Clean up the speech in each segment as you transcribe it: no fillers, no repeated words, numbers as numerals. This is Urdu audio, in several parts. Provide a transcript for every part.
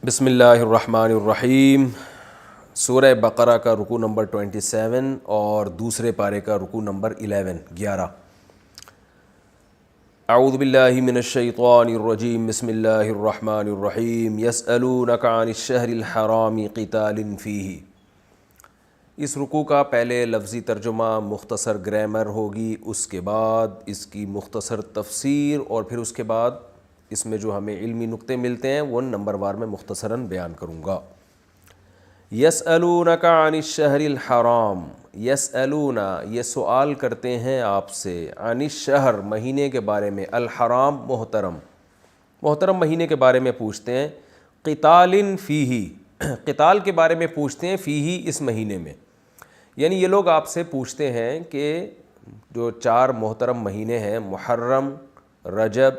بسم اللہ الرحمن الرحیم۔ سورہ بقرہ کا رکوع نمبر 27 اور دوسرے پارے کا رکوع نمبر 11۔ اعوذ باللہ من الشیطان الرجیم، بسم اللہ الرحمن الرحیم۔ یسألونک عن الشہر الحرام قتال فیہ۔ اس رکوع کا پہلے لفظی ترجمہ، مختصر گرامر ہوگی، اس کے بعد اس کی مختصر تفسیر، اور پھر اس کے بعد اس میں جو ہمیں علمی نقطے ملتے ہیں وہ نمبر وار میں مختصراً بیان کروں گا۔ یسألونک عن الشہر الحرام، یسألون یہ سوال کرتے ہیں آپ سے، عن الشہر مہینے کے بارے میں، الحرام محترم مہینے کے بارے میں پوچھتے ہیں، قتال فیہ قتال کے بارے میں پوچھتے ہیں، فیہ اس مہینے میں، یعنی یہ لوگ آپ سے پوچھتے ہیں کہ جو 4 محترم مہینے ہیں، محرم، رجب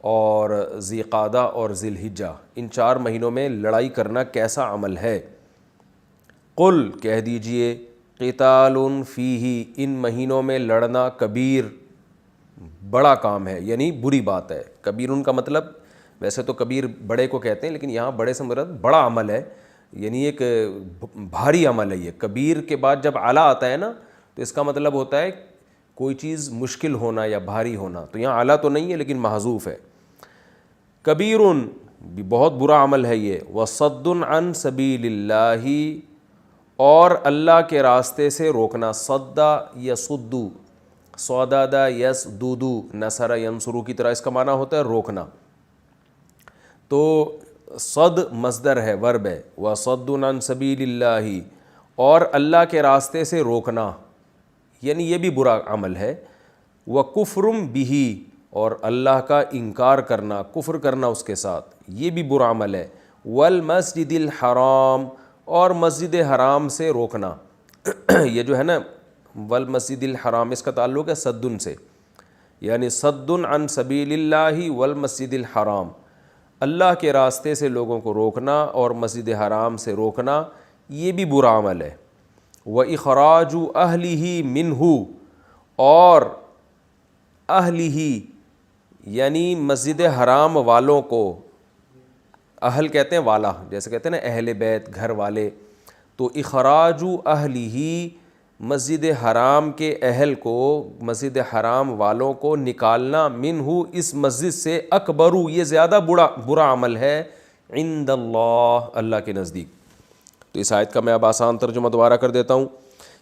اور ذی قعدہ اور ذی الحجہ، ان 4 مہینوں میں لڑائی کرنا کیسا عمل ہے؟ قل کہہ دیجئے، قتال فیہ ان مہینوں میں لڑنا کبیر بڑا کام ہے، یعنی بری بات ہے۔ کبیر ان کا مطلب ویسے تو کبیر بڑے کو کہتے ہیں، لیکن یہاں بڑے سے مراد بڑا عمل ہے، یعنی ایک بھاری عمل ہے۔ یہ کبیر کے بعد جب اعلیٰ آتا ہے نا تو اس کا مطلب ہوتا ہے کوئی چیز مشکل ہونا یا بھاری ہونا، تو یہاں اعلیٰ تو نہیں ہے لیکن محذوف ہے۔ کبیر بھی بہت برا عمل ہے یہ، وصد عن سبیل اللہ اور اللہ کے راستے سے روکنا، صدا یصدو، صدد یصددو، نصر ینصرو کی طرح اس کا معنی ہوتا ہے روکنا، تو صد مصدر ہے، ورب ہے، وصد عن سبیل اللہ اور اللہ کے راستے سے روکنا، یعنی یہ بھی برا عمل ہے، وکفر بہ اور اللہ کا انکار کرنا، کفر کرنا اس کے ساتھ، یہ بھی برا عمل ہے، والمسجد الحرام اور مسجد حرام سے روکنا۔ یہ جو ہے نا والمسجد الحرام، اس کا تعلق ہے صدن سے، یعنی صد عن سبیل اللہ والمسجد الحرام، اللہ کے راستے سے لوگوں کو روکنا اور مسجد حرام سے روکنا، یہ بھی برا عمل ہے۔ وَإِخْرَاجُ أَهْلِهِ مِنْهُ اور اہلہ یعنی مسجد حرام والوں کو، اہل کہتے ہیں والا، جیسے کہتے ہیں نا اہل بیت، گھر والے، تو اخراج اہلہ مسجد حرام کے اہل کو، مسجد حرام والوں کو نکالنا، منہ اس مسجد سے، اکبر یہ زیادہ برا عمل ہے، عند اللہ اللہ کے نزدیک۔ تو اس آیت کا میں اب آسان ترجمہ دوبارہ کر دیتا ہوں۔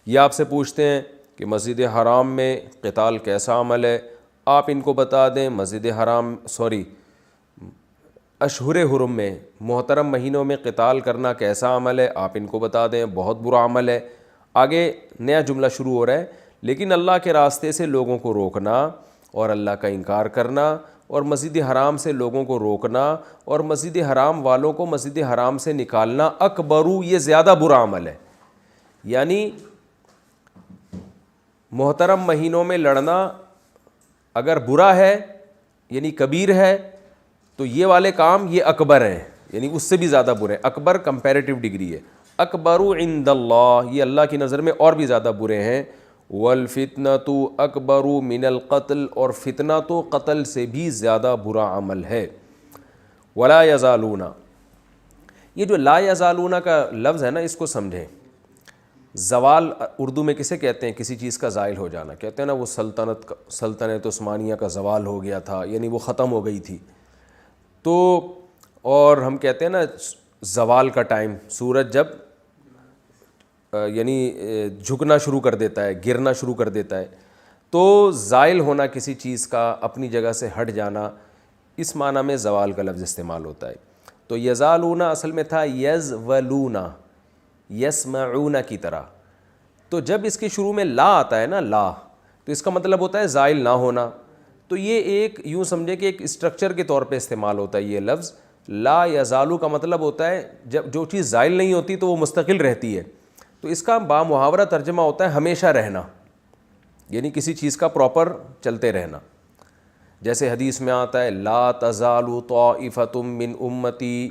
یہ آپ سے پوچھتے ہیں کہ مسجد حرام میں قتال کیسا عمل ہے، آپ ان کو بتا دیں مسجد حرام اشہر حرم میں، محترم مہینوں میں قتال کرنا کیسا عمل ہے، آپ ان کو بتا دیں بہت برا عمل ہے۔ آگے نیا جملہ شروع ہو رہا ہے، لیکن اللہ کے راستے سے لوگوں کو روکنا اور اللہ کا انکار کرنا اور مسجد حرام سے لوگوں کو روکنا اور مسجد حرام والوں کو مسجد حرام سے نکالنا، اکبرو یہ زیادہ برا عمل ہے، یعنی محترم مہینوں میں لڑنا اگر برا ہے یعنی کبیر ہے، تو یہ والے کام یہ اکبر ہیں، یعنی اس سے بھی زیادہ برے ہیں۔ اکبر کمپیریٹیو ڈگری ہے، اکبر عند اللہ یہ اللہ کی نظر میں اور بھی زیادہ برے ہیں۔ والفتنۃ اکبر من القتل اور فتنہ تو قتل سے بھی زیادہ برا عمل ہے۔ ولا یزالون، یہ جو لا یزالون کا لفظ ہے نا اس کو سمجھیں۔ زوال اردو میں کسے کہتے ہیں؟ کسی چیز کا زائل ہو جانا، کہتے ہیں نا وہ سلطنت عثمانیہ کا زوال ہو گیا تھا، یعنی وہ ختم ہو گئی تھی۔ تو اور ہم کہتے ہیں نا زوال کا ٹائم، سورج جب یعنی جھکنا شروع کر دیتا ہے، گرنا شروع کر دیتا ہے، تو زائل ہونا کسی چیز کا، اپنی جگہ سے ہٹ جانا، اس معنی میں زوال کا لفظ استعمال ہوتا ہے۔ تو یزالون اصل میں تھا یزولون، یسمعون کی طرح، تو جب اس کے شروع میں لا آتا ہے نا، لا، تو اس کا مطلب ہوتا ہے زائل نہ ہونا۔ تو یہ ایک یوں سمجھے کہ ایک اسٹرکچر کے طور پہ استعمال ہوتا ہے یہ لفظ۔ لا یزالو کا مطلب ہوتا ہے جب جو چیز زائل نہیں ہوتی تو وہ مستقل رہتی ہے، تو اس کا بامحاورہ ترجمہ ہوتا ہے ہمیشہ رہنا، یعنی کسی چیز کا پراپر چلتے رہنا۔ جیسے حدیث میں آتا ہے لا تزال طائفۃ من امتی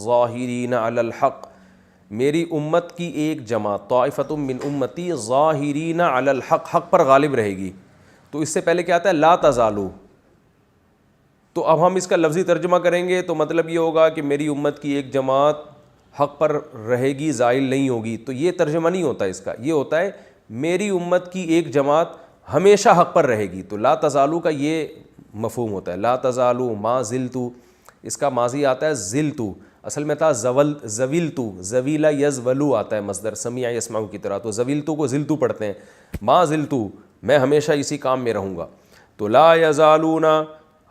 ظاہرین علی الحق، میری امت کی ایک جماعت، طائفۃ من امتی ظاہرین علی الحق، حق پر غالب رہے گی۔ تو اس سے پہلے کیا آتا ہے؟ لا تزالو، تو اب ہم اس کا لفظی ترجمہ کریں گے تو مطلب یہ ہوگا کہ میری امت کی ایک جماعت حق پر رہے گی، زائل نہیں ہوگی. تو یہ ترجمہ نہیں ہوتا اس کا، یہ ہوتا ہے میری امت کی ایک جماعت ہمیشہ حق پر رہے گی. تو لا تزالو کا یہ مفہوم ہوتا ہے. لا تزالو ما زلتو، اس کا ماضی آتا ہے زلتو، اصل میں تھا زویلتو، زویلا یزولو آتا ہے مصدر سمیع یسمع کی طرح. تو زویلتو کو زلتو پڑھتے ہیں. ما زلتو، میں ہمیشہ اسی کام میں رہوں گا. تو لا یزالون،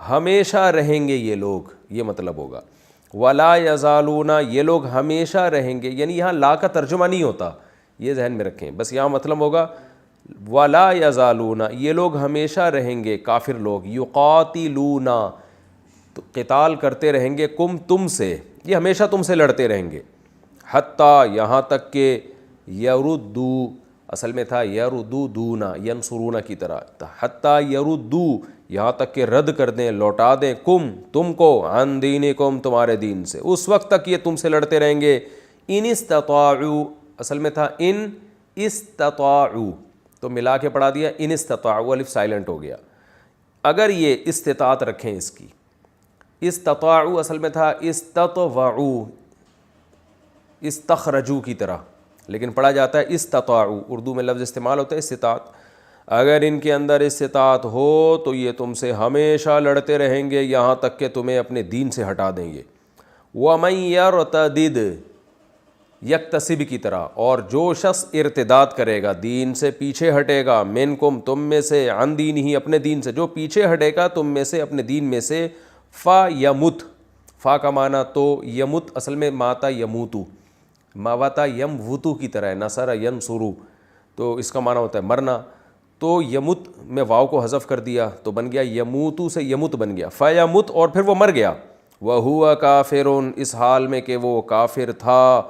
ہمیشہ رہیں گے یہ لوگ، یہ مطلب ہوگا. ولا یزالون، یہ لوگ ہمیشہ رہیں گے. یعنی یہاں لا کا ترجمہ نہیں ہوتا، یہ ذہن میں رکھیں. بس یہاں مطلب ہوگا ولا یزالون، یہ لوگ ہمیشہ رہیں گے، کافر لوگ. یقاتلون، تو قتال کرتے رہیں گے، کم تم سے، یہ ہمیشہ تم سے لڑتے رہیں گے. حتیٰ، یہاں تک کہ یردو، اصل میں تھا یردودونا، ینصرونا کی طرح. حتیٰ یردو، یہاں تک کہ رد کر دیں، لوٹا دیں، کم، تم کو، عن دینکم، تمہارے دین سے. اس وقت تک یہ تم سے لڑتے رہیں گے. ان استطاعوا، اصل میں تھا ان استطاعوا، تو ملا کے پڑھا دیا ان استطاعوا، الف سائلنٹ ہو گیا. اگر یہ استطاعت رکھیں اس کی، استطاعوا اصل میں تھا استطوعوا، استخرجوا کی طرح، لیکن پڑھا جاتا ہے استطاعوا. اردو میں لفظ استعمال ہوتا ہے استطاعت. اگر ان کے اندر استطاعت ہو تو یہ تم سے ہمیشہ لڑتے رہیں گے یہاں تک کہ تمہیں اپنے دین سے ہٹا دیں گے. وَمَن يَرْتَدِدْ، یکتسب کی طرح، اور جو شخص ارتداد کرے گا، دین سے پیچھے ہٹے گا، منکم، تم میں سے، عن دینہ، اپنے دین سے، جو پیچھے ہٹے گا تم میں سے اپنے دین میں سے، فَيَمُتْ، فا کا معنی تو یمت، اصل میں ماتا یموتو، ماواتا یموتو کی طرح ہے، نصر ینصرو، تو اس کا معنی ہوتا ہے مرنا. تو یمت میں واو کو حذف کر دیا تو بن گیا یموتو سے یمت بن گیا، فیمت، اور پھر وہ مر گیا. وَهُوَ كَافِرٌ، اس حال میں کہ وہ کافر تھا.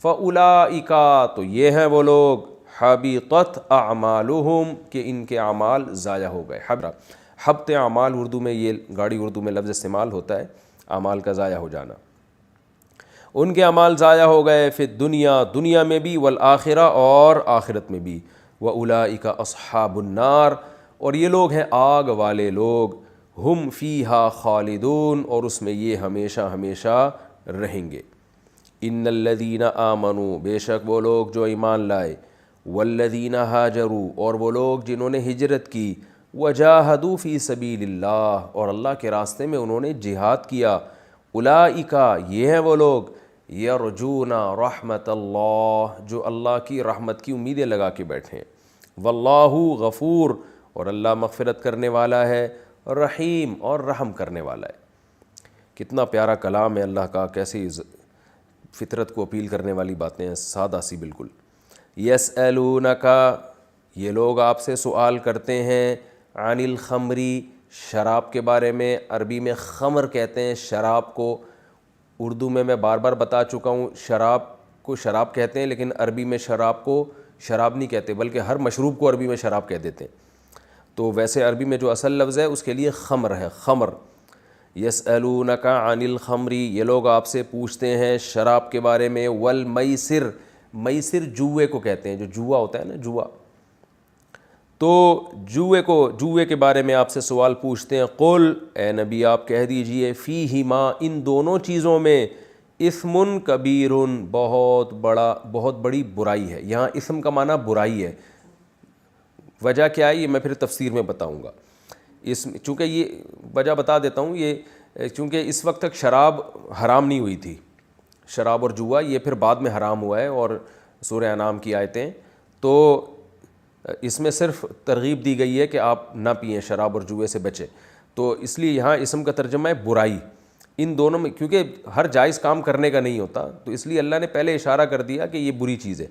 فَأُولَئِكَ، تو یہ ہیں وہ لوگ، حَبِطَتْ أَعْمَالُهُمْ، کہ ان کے اعمال ضائع ہو گئے. حبط اعمال اردو میں، یہ گاڑی اردو میں لفظ استعمال ہوتا ہے، اعمال کا ضائع ہو جانا. ان کے اعمال ضائع ہو گئے، فی الدنیا، دنیا میں بھی، والآخرہ، اور آخرت میں بھی. وَأُولَئِكَ أَصْحَابُ النَّارِ، اور یہ لوگ ہیں آگ والے لوگ. ہم فیہا خالدون، اور اس میں یہ ہمیشہ ہمیشہ رہیں گے. ان الذین آمنوا، بے شک وہ لوگ جو ایمان لائے، والذین ہاجروا، اور وہ لوگ جنہوں نے ہجرت کی، وجاہدوا فی سبیل اللہ، اور اللہ کے راستے میں انہوں نے جہاد کیا. اولئک، یہ ہیں وہ لوگ، یرجون رحمت اللہ، جو اللہ کی رحمت کی امیدیں لگا کے بیٹھے ہیں. واللہ غفور، اور اللہ مغفرت کرنے والا ہے، رحیم، اور رحم کرنے والا ہے. کتنا پیارا کلام ہے اللہ کا، کیسی فطرت کو اپیل کرنے والی باتیں ہیں، سادہ سی بالکل. یسألونک، یہ لوگ آپ سے سوال کرتے ہیں، عن الخمری، شراب کے بارے میں. عربی میں خمر کہتے ہیں شراب کو، اردو میں بار بار بتا چکا ہوں شراب کو شراب کہتے ہیں، لیکن عربی میں شراب کو شراب نہیں کہتے، بلکہ ہر مشروب کو عربی میں شراب کہہ دیتے ہیں. تو ویسے عربی میں جو اصل لفظ ہے اس کے لیے خمر ہے، خمر. یسألونک عن الخمری، یہ لوگ آپ سے پوچھتے ہیں شراب کے بارے میں. والمیسر، میسر جوئے کو کہتے ہیں، جو جوا ہوتا ہے نا، جوا. تو جوئے کے بارے میں آپ سے سوال پوچھتے ہیں. قل، اے نبی آپ کہہ دیجئے، فیہما، ان دونوں چیزوں میں، اثم کبیر، بہت بڑی برائی ہے. یہاں اسم کا معنی برائی ہے. وجہ کیا ہے یہ میں پھر تفسیر میں بتاؤں گا. چونکہ یہ وجہ بتا دیتا ہوں، یہ چونکہ اس وقت تک شراب حرام نہیں ہوئی تھی، شراب اور جوا یہ پھر بعد میں حرام ہوا ہے، اور سورہ انعام کی آیتیں، تو اس میں صرف ترغیب دی گئی ہے کہ آپ نہ پئیں، شراب اور جوئے سے بچیں. تو اس لیے یہاں اسم کا ترجمہ ہے برائی. ان دونوں میں، کیونکہ ہر جائز کام کرنے کا نہیں ہوتا، تو اس لیے اللہ نے پہلے اشارہ کر دیا کہ یہ بری چیز ہے.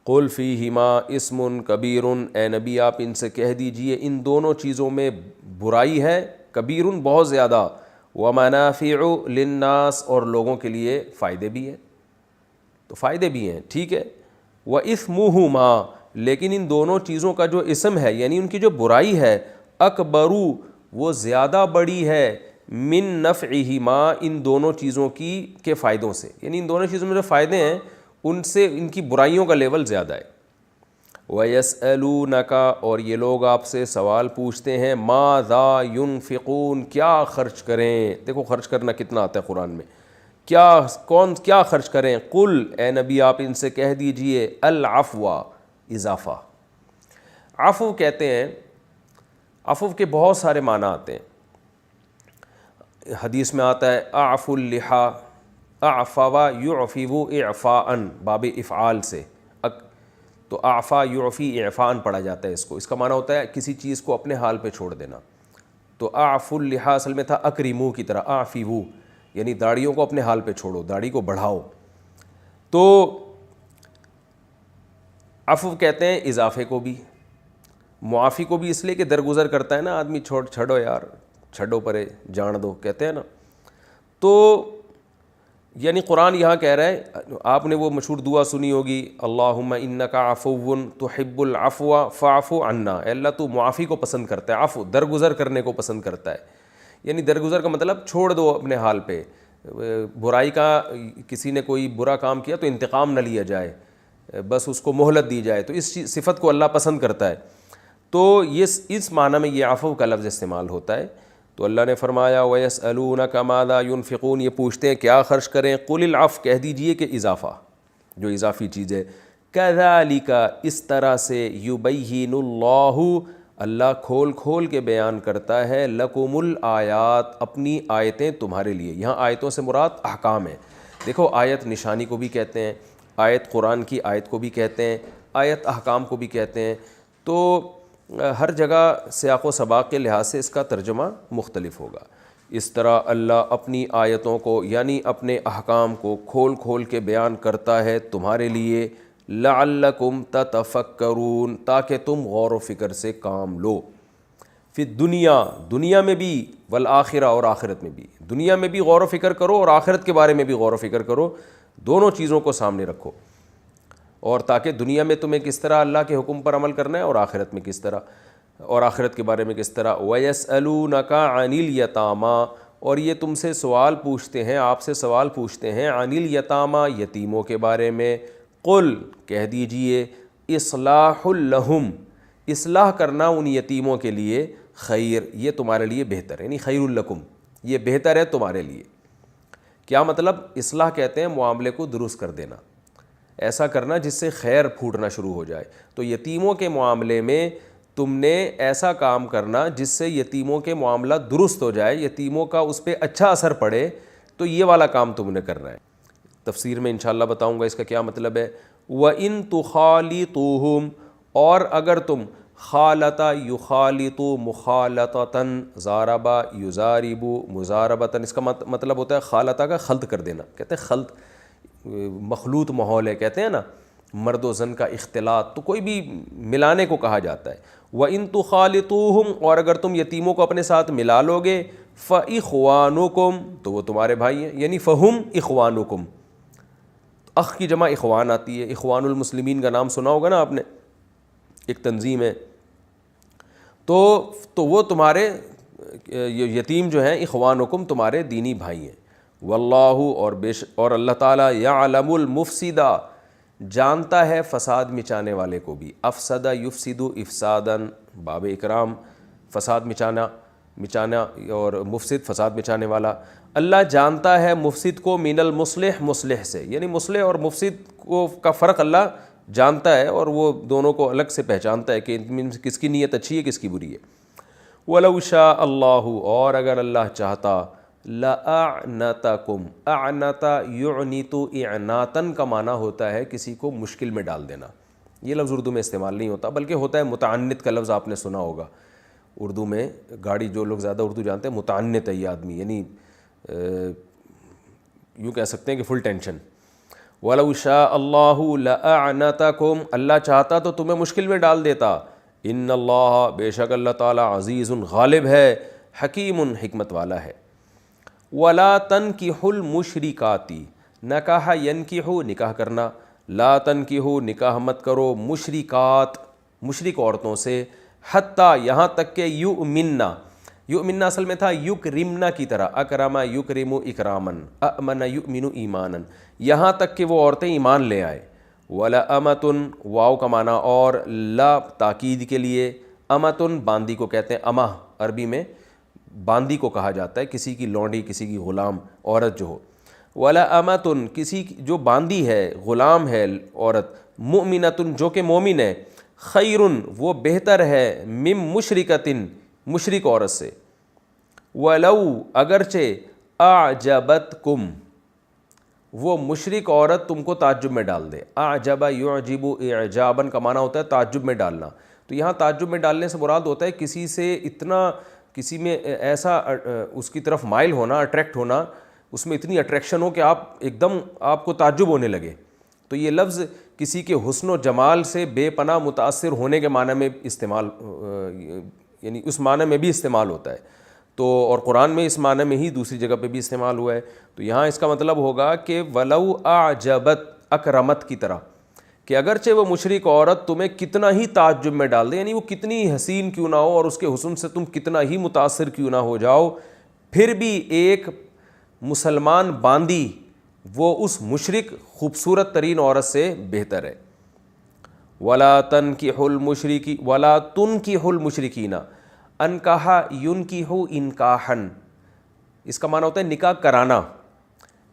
قل فیہما اسم کبیر، اے نبی آپ ان سے کہہ دیجئے ان دونوں چیزوں میں برائی ہے، کبیر بہت زیادہ، ومنافع للناس، اور لوگوں کے لیے فائدے بھی ہیں. تو فائدے بھی ہیں، ٹھیک ہے. وَإِثْمُهُمَا، لیکن ان دونوں چیزوں کا جو اسم ہے، یعنی ان کی جو برائی ہے، اکبرو، وہ زیادہ بڑی ہے، من نفعہما، ان دونوں چیزوں کے فائدوں سے. یعنی ان دونوں چیزوں میں جو فائدے ہیں ان سے ان کی برائیوں کا لیول زیادہ ہے. وَيَسْأَلُونَكَ اور یہ لوگ آپ سے سوال پوچھتے ہیں ماذا ينفقون کیا خرچ کریں. دیکھو خرچ کرنا کتنا آتا ہے قرآن میں. کیا خرچ کریں. قل اے نبی آپ ان سے کہہ دیجئے العفو اضافہ. عفو کہتے ہیں، عفو کے بہت سارے معنی آتے ہیں. حدیث میں آتا ہے اعفو اللحا، اعفوا یعفو اعفاء، باب افعال سے. تو اعفا یعفی اعفاء پڑھا جاتا ہے اس کو. اس کا معنی ہوتا ہے کسی چیز کو اپنے حال پہ چھوڑ دینا. تو اعفو اللحا اصل میں تھا اکریمو کی طرح، اعفو یعنی داڑھیوں کو اپنے حال پہ چھوڑو، داڑھی کو بڑھاؤ. تو عفو کہتے ہیں اضافے کو بھی، معافی کو بھی، اس لیے کہ درگزر کرتا ہے نا آدمی، چھوڑو یار، چھڈو پرے، جان دو کہتے ہیں نا. تو یعنی قرآن یہاں کہہ رہا ہے، آپ نے وہ مشہور دعا سنی ہوگی اللہم انک عفو تحب العفو فاعف عنا. اے اللہ تو معافی کو پسند کرتا ہے، عفو درگزر کرنے کو پسند کرتا ہے. یعنی درگزر کا مطلب چھوڑ دو اپنے حال پہ. برائی کا کسی نے کوئی برا کام کیا تو انتقام نہ لیا جائے، بس اس کو مہلت دی جائے. تو اس صفت کو اللہ پسند کرتا ہے. تو یہ اس معنی میں یہ عفو کا لفظ استعمال ہوتا ہے. تو اللہ نے فرمایا وَيَسْأَلُونَكَ مَاذَا يُنْفِقُونَ، یہ پوچھتے ہیں کیا خرچ کریں. قُلِ الْعَفْوَ کہہ دیجئے کہ اضافہ، جو اضافی چیز ہے. كَذَلِكَ اس طرح سے يُبَيِّنُ اللَّهُ اللہ کھول کھول کے بیان کرتا ہے لَكُمُ الْآيَاتِ اپنی آیتیں تمہارے لیے. یہاں آیتوں سے مراد احکام ہے. دیکھو آیت نشانی کو بھی کہتے ہیں، آیت قرآن کی آیت کو بھی کہتے ہیں، آیت احکام کو بھی کہتے ہیں. تو ہر جگہ سیاق و سباق کے لحاظ سے اس کا ترجمہ مختلف ہوگا. اس طرح اللہ اپنی آیتوں کو یعنی اپنے احکام کو کھول کھول کے بیان کرتا ہے تمہارے لیے، لعلکم تتفکرون تاکہ تم غور و فکر سے کام لو. فی دنیا میں بھی، والآخرہ اور آخرت میں بھی. دنیا میں بھی غور و فکر کرو اور آخرت کے بارے میں بھی غور و فکر کرو، دونوں چیزوں کو سامنے رکھو. اور تاکہ دنیا میں تمہیں کس طرح اللہ کے حکم پر عمل کرنا ہے اور آخرت میں کس طرح، اور آخرت کے بارے میں کس طرح. وَيَسْأَلُونَكَ عَنِ الْيَتَامَى اور یہ تم سے سوال پوچھتے ہیں، آپ سے سوال پوچھتے ہیں عَنِ الْيَتَامَى یتیموں کے بارے میں. قُل کہہ دیجئے اصلاح لہم اصلاح کرنا ان یتیموں کے لیے، خیر یہ تمہارے لیے بہتر ہے، یعنی خیر لکم یہ بہتر ہے تمہارے لیے. کیا مطلب؟ اصلاح کہتے ہیں معاملے کو درست کر دینا، ایسا کرنا جس سے خیر پھوٹنا شروع ہو جائے. تو یتیموں کے معاملے میں تم نے ایسا کام کرنا جس سے یتیموں کے معاملہ درست ہو جائے، یتیموں کا اس پہ اچھا اثر پڑے. تو یہ والا کام تم نے کرنا ہے. تفسیر میں انشاءاللہ بتاؤں گا اس کا کیا مطلب ہے. وَإِن تُخَالِطُوهُمْ اور اگر تم خالطہ یخالط مخالطتاً، ضاربہ یضارب مضاربتاً، اس کا مطلب ہوتا ہے خالطہ کا خلط کر دینا. کہتے ہیں خلط مخلوط ماحول ہے، کہتے ہیں نا مرد و زن کا اختلاط، تو کوئی بھی ملانے کو کہا جاتا ہے. وَإِن تُخَالِطُوهُمْ اور اگر تم یتیموں کو اپنے ساتھ ملا لو گے، فَإِخْوَانُكُمْ تو وہ تمہارے بھائی ہیں، یعنی فَهُمْ إِخْوَانُكُمْ. اخ کی جمع اخوان آتی ہے. اخوان المسلمین کا نام سنا ہوگا نا آپ نے، ایک تنظیم ہے. تو وہ تمہارے یتیم جو ہیں اخوانکم تمہارے دینی بھائی ہیں. واللہ اور اللہ تعالیٰ یعلم المفسدہ جانتا ہے فساد مچانے والے کو بھی. افسدہ یفسد افساداً، باب اکرام، فساد مچانا اور مفسد فساد مچانے والا. اللہ جانتا ہے مفسد کو من المصلح مصلح سے، یعنی مصلح اور مفسد کو کا فرق اللہ جانتا ہے اور وہ دونوں کو الگ سے پہچانتا ہے کہ کس کی نیت اچھی ہے کس کی بری ہے. وَلَوْ شَاءَ اللَّهُ اور اگر اللہ چاہتا، لَأَعْنَتَكُمْ اَعْنَتَ يُعْنِتُ اِعْنَاتًا کا معنی ہوتا ہے کسی کو مشکل میں ڈال دینا. یہ لفظ اردو میں استعمال نہیں ہوتا بلکہ ہوتا ہے متعنت کا لفظ، آپ نے سنا ہوگا اردو میں. گاڑی جو لوگ زیادہ اردو جانتے ہیں، متعنت ہے یہ آدمی، یعنی یوں کہہ سکتے ہیں کہ فل ٹینشن. وَلَوْ شَاءَ اللَّهُ لَأَعْنَتَكُمْ اللہ چاہتا تو تمہیں مشکل میں ڈال دیتا. ان اللہ بے شک اللہ تعالیٰ عزیز غالب ہے، حکیم حکمت والا ہے. وَلَا تَنْكِحُوا الْمُشْرِكَاتِ نکاح ینکحو نکاح کرنا، لا تنکحو نکاح مت کرو، مشرکات مشرک عورتوں سے، حتیٰ یہاں تک کہ یؤمننا، یؤمننا اصل میں تھا یکرمنا کی طرح، اکرما یکرم اکرامن، امن یؤمن ایمانن، یہاں تک کہ وہ عورتیں ایمان لے آئے. ولا امتن واو کا معنی اور، لا تاکید کے لیے، امتن باندی کو کہتے ہیں، امہ عربی میں باندی کو کہا جاتا ہے، کسی کی لونڈی، کسی کی غلام عورت جو ہو، ولا امتن کسی جو باندی ہے، غلام ہے عورت، مؤمنتن جو کہ مومن ہے، خیرن وہ بہتر ہے، مم مشرکتن مشرک عورت سے، ولو اگرچہ اعجبتکم وہ مشرک عورت تم کو تعجب میں ڈال دے، اعجب یعجب اعجابا کا معنی ہوتا ہے تعجب میں ڈالنا، تو یہاں تعجب میں ڈالنے سے مراد ہوتا ہے کسی سے اتنا، کسی میں ایسا اس کی طرف مائل ہونا، اٹریکٹ ہونا، اس میں اتنی اٹریکشن ہو کہ آپ ایک دم آپ کو تعجب ہونے لگے، تو یہ لفظ کسی کے حسن و جمال سے بے پناہ متاثر ہونے کے معنی میں استعمال، یعنی اس معنی میں بھی استعمال ہوتا ہے، تو اور قرآن میں اس معنی میں ہی دوسری جگہ پہ بھی استعمال ہوا ہے، تو یہاں اس کا مطلب ہوگا کہ ولو اعجبت اکرمت کی طرح، کہ اگرچہ وہ مشرک عورت تمہیں کتنا ہی تعجب میں ڈال دے، یعنی وہ کتنی حسین کیوں نہ ہو اور اس کے حسن سے تم کتنا ہی متاثر کیوں نہ ہو جاؤ، پھر بھی ایک مسلمان باندی وہ اس مشرک خوبصورت ترین عورت سے بہتر ہے۔ ولا تنکحوا المشرکی ولا تنکحوا المشرکین، انکحا ینکحو انکاحن، اس کا معنی ہوتا ہے نکاح کرانا،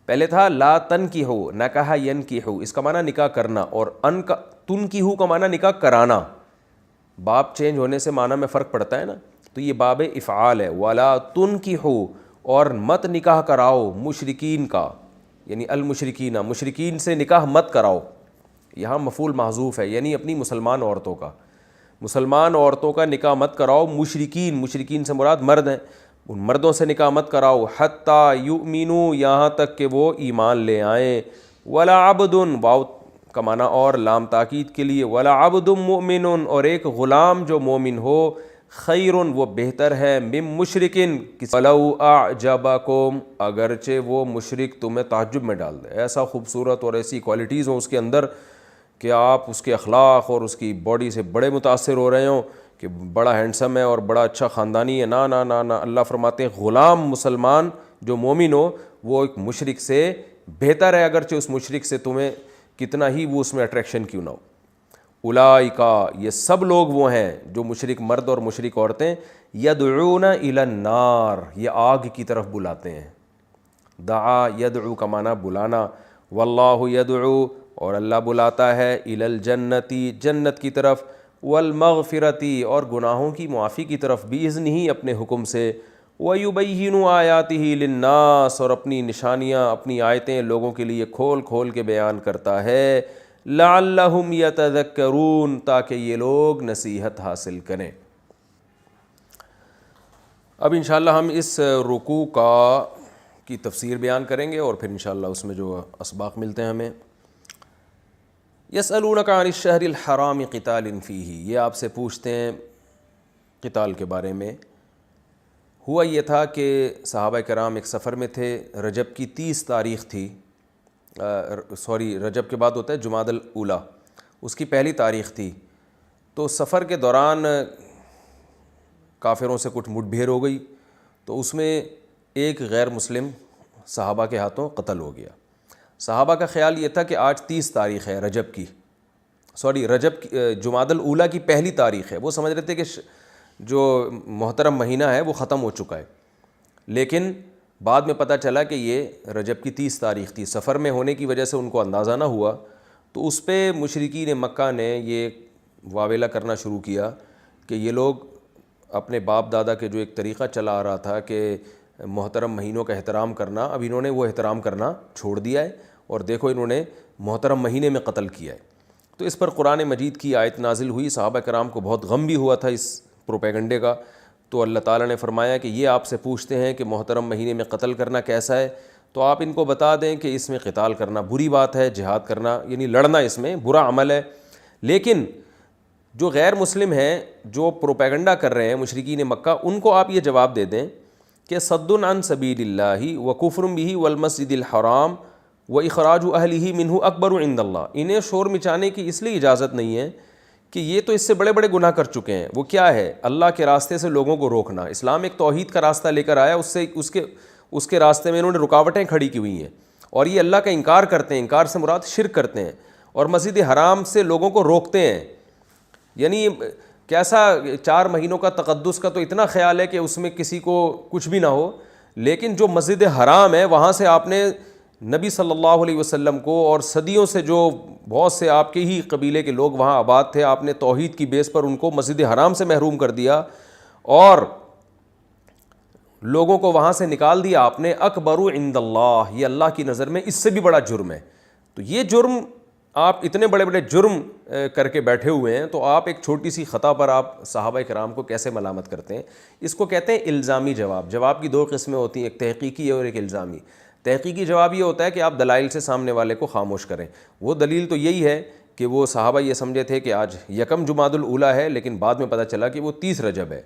پہلے تھا لا تنکحو نکحا ینکحو، اس کا معنی نکاح کرنا، اور تنکحو کا معنی نکاح کرانا، باب چینج ہونے سے معنی میں فرق پڑتا ہے نا، تو یہ باب افعال ہے، ولا تنکحو اور مت نکاح کراؤ مشرکین کا، یعنی المشرکین مشرکین سے نکاح مت کراؤ، یہاں مفعول محذوف ہے، یعنی اپنی مسلمان عورتوں کا، مسلمان عورتوں کا نکاح مت کراؤ، مشرکین، مشرکین سے مراد مرد ہیں، ان مردوں سے نکاح مت کراؤ، حتیٰ یؤمنوا یہاں تک کہ وہ ایمان لے آئیں، ولا عبد واو کا معنی اور لام تاکید کے لیے، ولا عبد مؤمن اور ایک غلام جو مومن ہو، خیر وہ بہتر ہے، مم مشرکن ولو اعجبکم اگرچہ وہ مشرک تمہیں تعجب میں ڈال دے، ایسا خوبصورت اور ایسی کوالٹیز ہوں اس کے اندر کہ آپ اس کے اخلاق اور اس کی باڈی سے بڑے متاثر ہو رہے ہوں کہ بڑا ہینڈسم ہے اور بڑا اچھا خاندانی ہے، نہ نہ نہ نہ، اللہ فرماتے ہیں غلام مسلمان جو مومن ہو وہ ایک مشرک سے بہتر ہے، اگرچہ اس مشرک سے تمہیں کتنا ہی وہ اس میں اٹریکشن کیوں نہ ہو۔ اولئک یہ سب لوگ وہ ہیں جو مشرک مرد اور مشرک عورتیں، یدعون الی النار یہ آگ کی طرف بلاتے ہیں، دعا یدعو کا معنی بلانا، واللہ یدعو اور اللہ بلاتا ہے الی الجنتی جنت کی طرف، والمغفرتی اور گناہوں کی معافی کی طرف، باذنہ اپنے حکم سے، ویبین آیاتہ للناس اور اپنی نشانیاں اپنی آیتیں لوگوں کے لیے کھول کھول کے بیان کرتا ہے، لعلہم یتذکرون تاکہ یہ لوگ نصیحت حاصل کریں۔ اب انشاءاللہ ہم اس رکوع کی تفسیر بیان کریں گے اور پھر انشاءاللہ اس میں جو اسباق ملتے ہیں ہمیں۔ یسألونک عن الشہر الحرام قتال فیہ، یہ آپ سے پوچھتے ہیں قتال کے بارے میں۔ ہوا یہ تھا کہ صحابہ کرام ایک سفر میں تھے، رجب کی 30 تاریخ تھی، رجب کے بعد ہوتا ہے جمادی الاولیٰ، اس کی پہلی تاریخ تھی، تو سفر کے دوران کافروں سے کچھ مٹ بھیڑ ہو گئی، تو اس میں ایک غیر مسلم صحابہ کے ہاتھوں قتل ہو گیا۔ صحابہ کا خیال یہ تھا کہ آج 30 تاریخ ہے رجب کی، جمادی الاولیٰ کی پہلی تاریخ ہے، وہ سمجھ رہے تھے کہ جو محترم مہینہ ہے وہ ختم ہو چکا ہے، لیکن بعد میں پتہ چلا کہ یہ رجب کی 30 تاریخ تھی، سفر میں ہونے کی وجہ سے ان کو اندازہ نہ ہوا، تو اس پہ مشرکین مکہ نے یہ واویلا کرنا شروع کیا کہ یہ لوگ اپنے باپ دادا کے جو ایک طریقہ چلا آ رہا تھا کہ محترم مہینوں کا احترام کرنا، اب انہوں نے وہ احترام کرنا چھوڑ دیا ہے، اور دیکھو انہوں نے محترم مہینے میں قتل کیا ہے۔ تو اس پر قرآن مجید کی آیت نازل ہوئی، صحابہ کرام کو بہت غم بھی ہوا تھا اس پروپیگنڈے کا، تو اللہ تعالیٰ نے فرمایا کہ یہ آپ سے پوچھتے ہیں کہ محترم مہینے میں قتل کرنا کیسا ہے، تو آپ ان کو بتا دیں کہ اس میں قتال کرنا بری بات ہے، جہاد کرنا یعنی لڑنا اس میں برا عمل ہے، لیکن جو غیر مسلم ہیں جو پروپیگنڈا کر رہے ہیں مشرکین مکہ، ان کو آپ یہ جواب دے دیں کہ صد عن سبیل اللہ وکفر بہ والمسجد الحرام واخراج اہلہ منہ اکبر عند اللہ، انہیں شور مچانے کی اس لیے اجازت نہیں ہے کہ یہ تو اس سے بڑے بڑے گناہ کر چکے ہیں۔ وہ کیا ہے؟ اللہ کے راستے سے لوگوں کو روکنا۔ اسلام ایک توحید کا راستہ لے کر آیا، اس کے راستے میں انہوں نے رکاوٹیں کھڑی کی ہوئی ہیں، اور یہ اللہ کا انکار کرتے ہیں، انکار سے مراد شرک کرتے ہیں، اور مسجد حرام سے لوگوں کو روکتے ہیں. یعنی کیسا 4 مہینوں کا تقدس کا تو اتنا خیال ہے کہ اس میں کسی کو کچھ بھی نہ ہو, لیکن جو مسجد حرام ہے وہاں سے آپ نے نبی صلی اللہ علیہ وسلم کو اور صدیوں سے جو بہت سے آپ کے ہی قبیلے کے لوگ وہاں آباد تھے, آپ نے توحید کی بیس پر ان کو مسجد حرام سے محروم کر دیا اور لوگوں کو وہاں سے نکال دیا آپ نے. اکبر عند اللہ, یہ اللہ کی نظر میں اس سے بھی بڑا جرم ہے. تو یہ جرم, آپ اتنے بڑے بڑے جرم کر کے بیٹھے ہوئے ہیں, تو آپ ایک چھوٹی سی خطا پر آپ صحابہ کرام کو کیسے ملامت کرتے ہیں؟ اس کو کہتے ہیں الزامی جواب. جواب کی 2 قسمیں ہوتی ہیں, ایک تحقیقی اور ایک الزامی. تحقیقی جواب یہ ہوتا ہے کہ آپ دلائل سے سامنے والے کو خاموش کریں. وہ دلیل تو یہی ہے کہ وہ صحابہ یہ سمجھے تھے کہ آج 1 جمادی الاولیٰ ہے, لیکن بعد میں پتہ چلا کہ وہ 30 رجب ہے.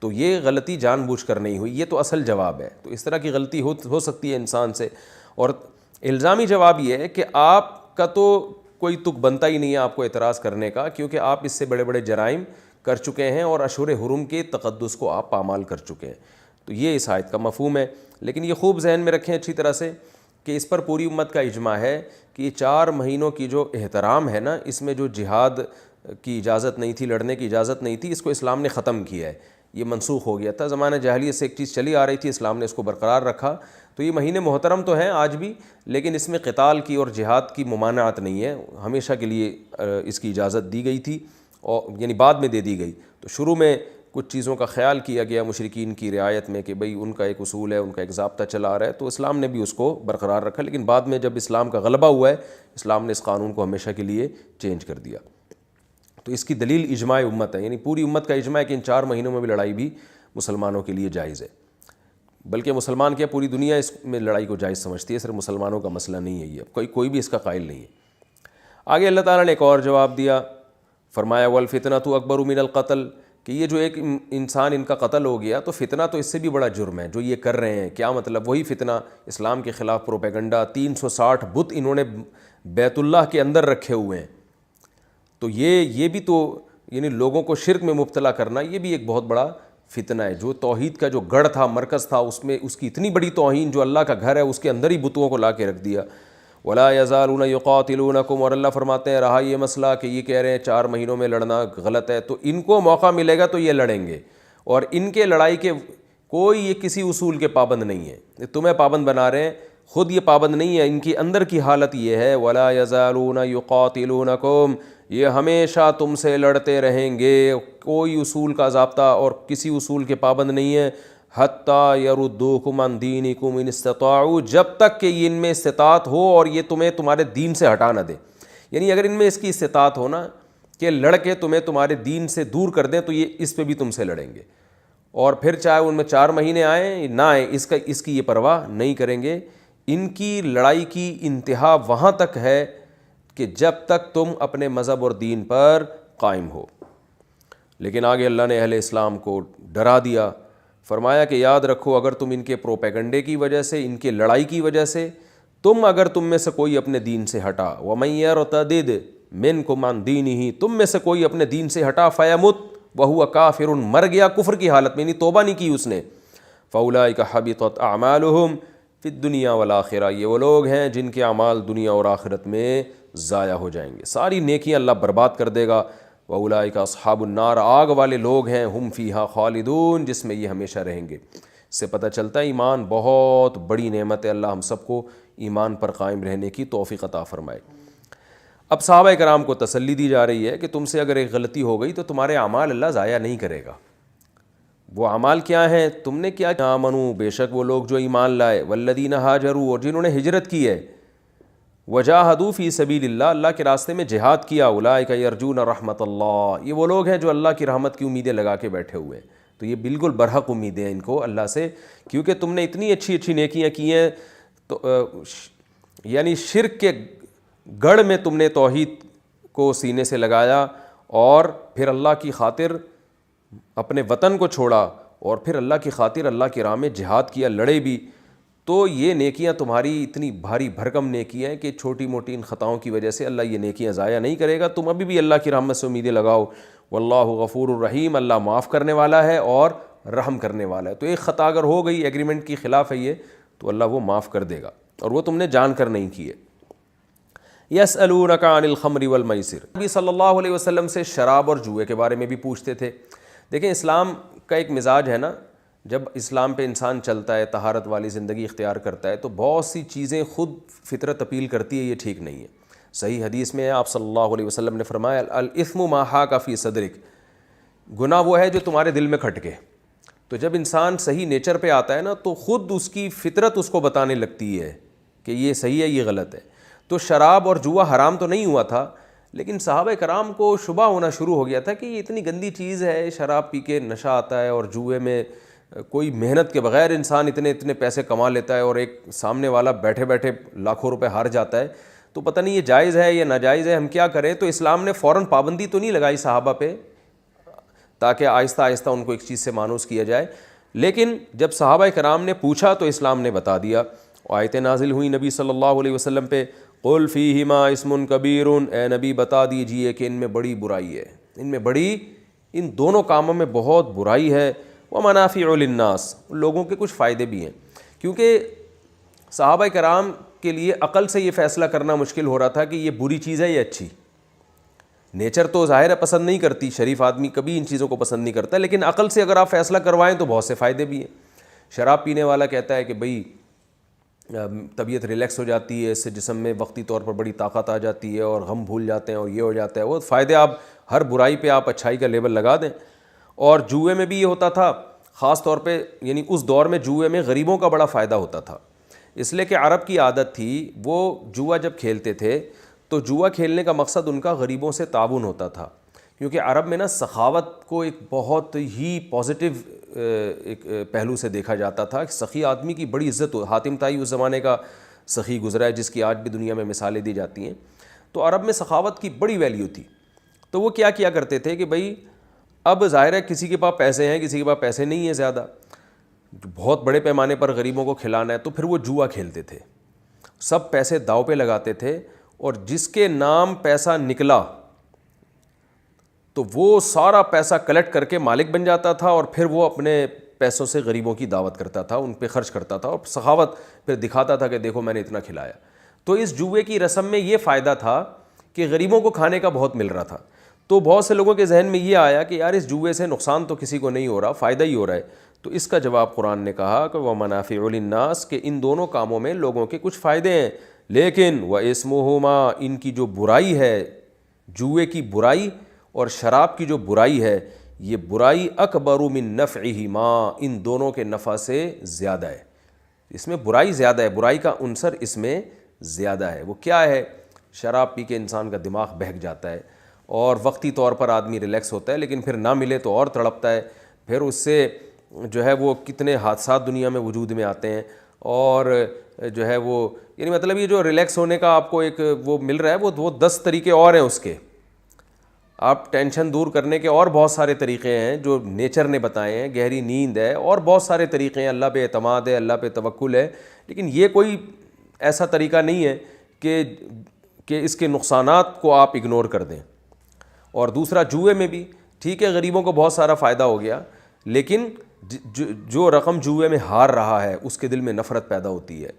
تو یہ غلطی جان بوجھ کر نہیں ہوئی, یہ تو اصل جواب ہے. تو اس طرح کی غلطی ہو سکتی ہے انسان سے. اور الزامی جواب یہ ہے کہ آپ کا تو کوئی تک بنتا ہی نہیں ہے آپ کو اعتراض کرنے کا, کیونکہ آپ اس سے بڑے بڑے جرائم کر چکے ہیں اور اشہر حرم کے تقدس کو آپ پامال کر چکے ہیں. تو یہ اس آیت کا مفہوم ہے. لیکن یہ خوب ذہن میں رکھیں اچھی طرح سے کہ اس پر پوری امت کا اجماع ہے کہ یہ 4 مہینوں کی جو احترام ہے نا, اس میں جو جہاد کی اجازت نہیں تھی, لڑنے کی اجازت نہیں تھی, اس کو اسلام نے ختم کیا ہے. یہ منسوخ ہو گیا تھا. زمانہ جاہلیت سے ایک چیز چلی آ رہی تھی, اسلام نے اس کو برقرار رکھا. تو یہ مہینے محترم تو ہیں آج بھی, لیکن اس میں قتال کی اور جہاد کی ممانعت نہیں ہے. ہمیشہ کے لیے اس کی اجازت دی گئی تھی, اور یعنی بعد میں دے دی گئی. تو شروع میں کچھ چیزوں کا خیال کیا گیا مشرکین کی رعایت میں کہ بھئی ان کا ایک اصول ہے, ان کا ایک ضابطہ چلا آ رہا ہے, تو اسلام نے بھی اس کو برقرار رکھا. لیکن بعد میں جب اسلام کا غلبہ ہوا ہے, اسلام نے اس قانون کو ہمیشہ کے لیے چینج کر دیا. تو اس کی دلیل اجماع امت ہے, یعنی پوری امت کا اجماع ہے کہ ان 4 مہینوں میں بھی لڑائی بھی مسلمانوں کے لیے جائز ہے. بلکہ مسلمان کیا, پوری دنیا اس میں لڑائی کو جائز سمجھتی ہے, صرف مسلمانوں کا مسئلہ نہیں ہے یہ, کوئی بھی اس کا قائل نہیں ہے. آگے اللہ تعالیٰ نے ایک اور جواب دیا, فرمایا والفتنۃ اکبر من القتل, کہ یہ جو ایک انسان ان کا قتل ہو گیا تو فتنہ تو اس سے بھی بڑا جرم ہے جو یہ کر رہے ہیں. کیا مطلب؟ وہی فتنہ, اسلام کے خلاف پروپیگنڈا. 360 بت انہوں نے بیت اللہ کے اندر رکھے ہوئے ہیں. تو یہ بھی تو یعنی لوگوں کو شرک میں مبتلا کرنا, یہ بھی ایک بہت بڑا فتنہ ہے. جو توحید کا جو گڑھ تھا, مرکز تھا, اس میں اس کی اتنی بڑی توہین, جو اللہ کا گھر ہے اس کے اندر ہی بتوں کو لا کے رکھ دیا. ولا یزالون یقاتلونکم, اور اللہ فرماتے ہیں رہا یہ مسئلہ کہ یہ کہہ رہے ہیں 4 مہینوں میں لڑنا غلط ہے, تو ان کو موقع ملے گا تو یہ لڑیں گے. اور ان کے لڑائی کے کوئی یہ کسی اصول کے پابند نہیں ہے, تمہیں پابند بنا رہے ہیں, خود یہ پابند نہیں ہے. ان کی اندر کی حالت یہ ہے ولا یزالون یقاتلونکم, یہ ہمیشہ تم سے لڑتے رہیں گے, کوئی اصول کا ضابطہ اور کسی اصول کے پابند نہیں ہے. حتیٰ یردوکم عن دینکم ان استطاعوا, جب تک کہ ان میں استطاعت ہو اور یہ تمہیں تمہارے دین سے ہٹا نہ دے. یعنی اگر ان میں اس کی استطاعت ہو نا کہ لڑ کے تمہیں تمہارے دین سے دور کر دیں, تو یہ اس پہ بھی تم سے لڑیں گے. اور پھر چاہے ان میں 4 مہینے آئیں نہ آئیں, اس کی یہ پرواہ نہیں کریں گے. ان کی لڑائی کی انتہا وہاں تک ہے کہ جب تک تم اپنے مذہب اور دین پر قائم ہو. لیکن آگے اللہ نے اہل اسلام کو ڈرا دیا, فرمایا کہ یاد رکھو اگر تم ان کے پروپیگنڈے کی وجہ سے, ان کے لڑائی کی وجہ سے, اگر تم میں سے کوئی اپنے دین سے ہٹا, وَمَن يَرْتَدِدْ مِنْكُمْ عَنْ دِينِهِ, تم میں سے کوئی اپنے دین سے ہٹا, فَيَمُتْ وَهُوَ كَافِرٌ, مر گیا کفر کی حالت میں, یعنی توبہ نہیں کی اس نے, فَأُولَٰئِكَ حَبِطَتْ أَعْمَالُهُمْ فِي الدُّنْيَا وَالْآخِرَةِ, یہ وہ لوگ ہیں جن کے اعمال دنیا اور آخرت میں ضائع ہو جائیں گے, ساری نیکیاں اللہ برباد کر دے گا. وَأُولَٰئِكَ أَصْحَابُ النَّارِ, آگ والے لوگ ہیں, ہم فیہا خالدون, جس میں یہ ہمیشہ رہیں گے. اس سے پتہ چلتا ہے ایمان بہت بڑی نعمت ہے. اللہ ہم سب کو ایمان پر قائم رہنے کی توفیق عطا فرمائے. اب صحابہ کرام کو تسلی دی جا رہی ہے کہ تم سے اگر ایک غلطی ہو گئی تو تمہارے اعمال اللہ ضائع نہیں کرے گا. وہ اعمال کیا ہیں؟ تم نے کیا آمنو, بے شک وہ لوگ جو ایمان لائے, والذین ہاجروا, اور جنہوں نے ہجرت کی ہے, وجاہدوا فی سبیل اللہ, اللہ کے راستے میں جہاد کیا, اولئک یرجون رحمت اللہ, یہ وہ لوگ ہیں جو اللہ کی رحمت کی امیدیں لگا کے بیٹھے ہوئے ہیں. تو یہ بالکل برحق امیدیں ہیں ان کو اللہ سے, کیونکہ تم نے اتنی اچھی اچھی نیکیاں کی ہیں. تو یعنی شرک کے گڑھ میں تم نے توحید کو سینے سے لگایا, اور پھر اللہ کی خاطر اپنے وطن کو چھوڑا, اور پھر اللہ کی خاطر اللہ کی راہ میں جہاد کیا, لڑے بھی. تو یہ نیکیاں تمہاری اتنی بھاری بھرکم نیکیاں ہیں کہ چھوٹی موٹی ان خطاؤں کی وجہ سے اللہ یہ نیکیاں ضائع نہیں کرے گا. تم ابھی بھی اللہ کی رحمت سے امیدیں لگاؤ. واللہ غفور الرحیم, اللہ معاف کرنے والا ہے اور رحم کرنے والا ہے. تو ایک خطا اگر ہو گئی, ایگریمنٹ کی خلاف ہے یہ, تو اللہ وہ معاف کر دے گا, اور وہ تم نے جان کر نہیں کی ہے. یسألونک عن الخمر والمیسر، نبی صلی اللہ علیہ وسلم سے شراب اور جوئے کے بارے میں بھی پوچھتے تھے۔ دیکھیں اسلام کا ایک مزاج ہے نا، جب اسلام پہ انسان چلتا ہے، طہارت والی زندگی اختیار کرتا ہے، تو بہت سی چیزیں خود فطرت اپیل کرتی ہے یہ ٹھیک نہیں ہے۔ صحیح حدیث میں آپ صلی اللہ علیہ وسلم نے فرمایا الاثم ما حاک فی صدرک، گناہ وہ ہے جو تمہارے دل میں کھٹکے۔ تو جب انسان صحیح نیچر پہ آتا ہے نا تو خود اس کی فطرت اس کو بتانے لگتی ہے کہ یہ صحیح ہے یہ غلط ہے۔ تو شراب اور جوا حرام تو نہیں ہوا تھا، لیکن صحابہ کرام کو شبہ ہونا شروع ہو گیا تھا کہ یہ اتنی گندی چیز ہے، شراب پی کے نشہ آتا ہے، اور جوئے میں کوئی محنت کے بغیر انسان اتنے پیسے کما لیتا ہے، اور ایک سامنے والا بیٹھے بیٹھے لاکھوں روپے ہار جاتا ہے، تو پتہ نہیں یہ جائز ہے یا ناجائز ہے، ہم کیا کریں؟ تو اسلام نے فوراً پابندی تو نہیں لگائی صحابہ پہ، تاکہ آہستہ آہستہ ان کو ایک چیز سے مانوس کیا جائے، لیکن جب صحابہ کرام نے پوچھا تو اسلام نے بتا دیا۔ آیتیں نازل ہوئی نبی صلی اللہ علیہ وسلم پہ، قل فیہما اسم کبیر، اے نبی بتا دیجئے کہ ان میں بڑی برائی ہے، ان دونوں کاموں میں بہت برائی ہے، ومنافع للناس، لوگوں کے کچھ فائدے بھی ہیں، کیونکہ صحابہ کرام کے لیے عقل سے یہ فیصلہ کرنا مشکل ہو رہا تھا کہ یہ بری چیز ہے یا اچھی۔ نیچر تو ظاہر ہے پسند نہیں کرتی، شریف آدمی کبھی ان چیزوں کو پسند نہیں کرتا، لیکن عقل سے اگر آپ فیصلہ کروائیں تو بہت سے فائدے بھی ہیں۔ شراب پینے والا کہتا ہے کہ بھئی طبیعت ریلیکس ہو جاتی ہے، اس سے جسم میں وقتی طور پر بڑی طاقت آ جاتی ہے، اور غم بھول جاتے ہیں، اور یہ ہو جاتا ہے، وہ فائدے آپ ہر برائی پہ آپ اچھائی کا لیبل لگا دیں۔ اور جوئے میں بھی یہ ہوتا تھا، خاص طور پہ یعنی اس دور میں جوئے میں غریبوں کا بڑا فائدہ ہوتا تھا، اس لیے کہ عرب کی عادت تھی، وہ جوا جب کھیلتے تھے تو جوا کھیلنے کا مقصد ان کا غریبوں سے تعاون ہوتا تھا، کیونکہ عرب میں نا سخاوت کو ایک بہت ہی پازیٹیو ایک پہلو سے دیکھا جاتا تھا کہ سخی آدمی کی بڑی عزت ہو۔ حاتم طائی اس زمانے کا سخی گزرا ہے جس کی آج بھی دنیا میں مثالیں دی جاتی ہیں، تو عرب میں سخاوت کی بڑی ویلیو تھی۔ تو وہ کیا کرتے تھے کہ بھئی اب ظاہر ہے کسی کے پاس پیسے ہیں، کسی کے پاس پیسے نہیں ہیں زیادہ، بہت بڑے پیمانے پر غریبوں کو کھلانا ہے، تو پھر وہ جوا کھیلتے تھے، سب پیسے داؤ پہ لگاتے تھے، اور جس کے نام پیسہ نکلا تو وہ سارا پیسہ کلیکٹ کر کے مالک بن جاتا تھا، اور پھر وہ اپنے پیسوں سے غریبوں کی دعوت کرتا تھا، ان پہ خرچ کرتا تھا، اور سخاوت پھر دکھاتا تھا کہ دیکھو میں نے اتنا کھلایا۔ تو اس جوئے کی رسم میں یہ فائدہ تھا کہ غریبوں کو کھانے کا بہت مل رہا تھا، تو بہت سے لوگوں کے ذہن میں یہ آیا کہ یار اس جوئے سے نقصان تو کسی کو نہیں ہو رہا، فائدہ ہی ہو رہا ہے۔ تو اس کا جواب قرآن نے کہا کہ وَمَنَافِعُ لِلنَّاسِ، کہ ان دونوں کاموں میں لوگوں کے کچھ فائدے ہیں، لیکن وَإِسْمُهُمَا، ان کی جو برائی ہے، جوئے کی برائی اور شراب کی جو برائی ہے، یہ برائی اکبر من نفعہما، ان دونوں کے نفع سے زیادہ ہے، اس میں برائی زیادہ ہے، برائی کا عنصر اس میں زیادہ ہے۔ وہ کیا ہے؟ شراب پی کے انسان کا دماغ بہک جاتا ہے، اور وقتی طور پر آدمی ریلیکس ہوتا ہے، لیکن پھر نہ ملے تو اور تڑپتا ہے، پھر اس سے جو ہے وہ کتنے حادثات دنیا میں وجود میں آتے ہیں، اور جو ہے وہ یعنی مطلب یہ جو ریلیکس ہونے کا آپ کو ایک وہ مل رہا ہے، وہ 10 طریقے اور ہیں اس کے، آپ ٹینشن دور کرنے کے اور بہت سارے طریقے ہیں جو نیچر نے بتائے ہیں، گہری نیند ہے، اور بہت سارے طریقے ہیں، اللہ پہ اعتماد ہے، اللہ پہ توکل ہے، لیکن یہ کوئی ایسا طریقہ نہیں ہے کہ اس کے نقصانات کو آپ اگنور کر دیں۔ اور دوسرا جوئے میں بھی ٹھیک ہے، غریبوں کو بہت سارا فائدہ ہو گیا، لیکن جو رقم جوئے میں ہار رہا ہے اس کے دل میں نفرت پیدا ہوتی ہے،